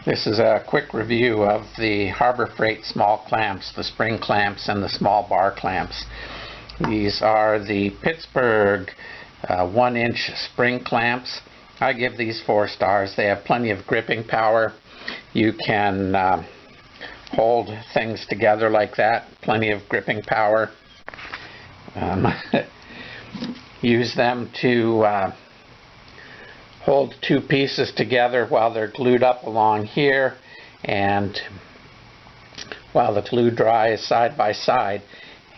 This is a quick review of the Harbor Freight small clamps, the spring clamps and the small bar clamps. These are the Pittsburgh 1-inch spring clamps. I give these 4 stars. They have plenty of gripping power. You can hold things together like that. Plenty of gripping power. Use them to hold 2 pieces together while they're glued up along here, and while the glue dries side by side.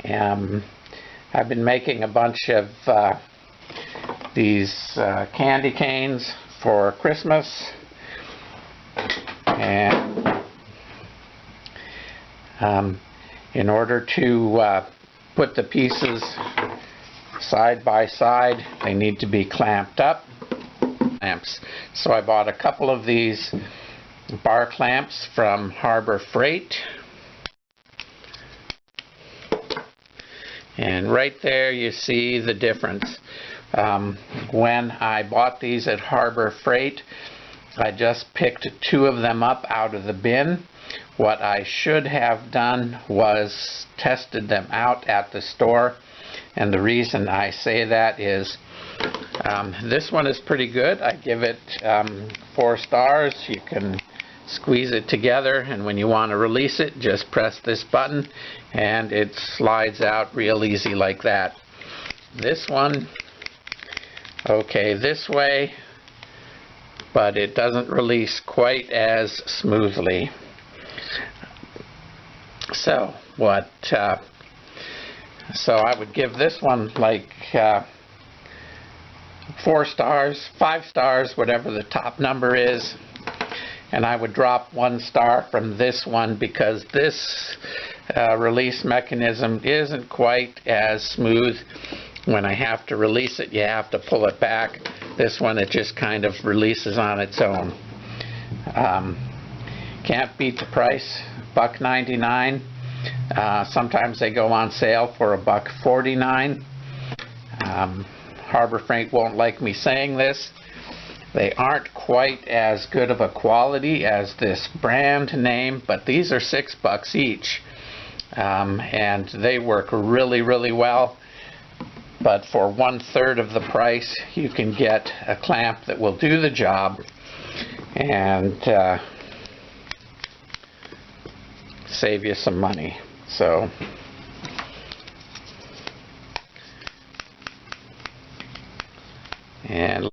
I've been making a bunch of these candy canes for Christmas, and in order to put the pieces side by side, they need to be clamped up. So I bought a couple of these bar clamps from Harbor Freight, and right there you see the difference. When I bought these at Harbor Freight, I just picked 2 of them up out of the bin. What I should have done was tested them out at the store, and the reason I say that is this one is pretty good. I give it 4 stars. You can squeeze it together, and when you want to release it, just press this button and it slides out real easy like that. This one, okay, this way, but it doesn't release quite as smoothly. So so I would give this one like 4 stars, 5 stars, whatever the top number is, and I would drop 1 star from this one because this release mechanism isn't quite as smooth. When I have to release it, you have to pull it back. This one, it just kind of releases on its own. Can't beat the price, $1.99. Sometimes they go on sale for $1.49. Harbor Freight won't like me saying this. They aren't quite as good of a quality as this brand name, but these are $6 each, and they work really, really well. But for 1/3 of the price, you can get a clamp that will do the job and save you some money. So and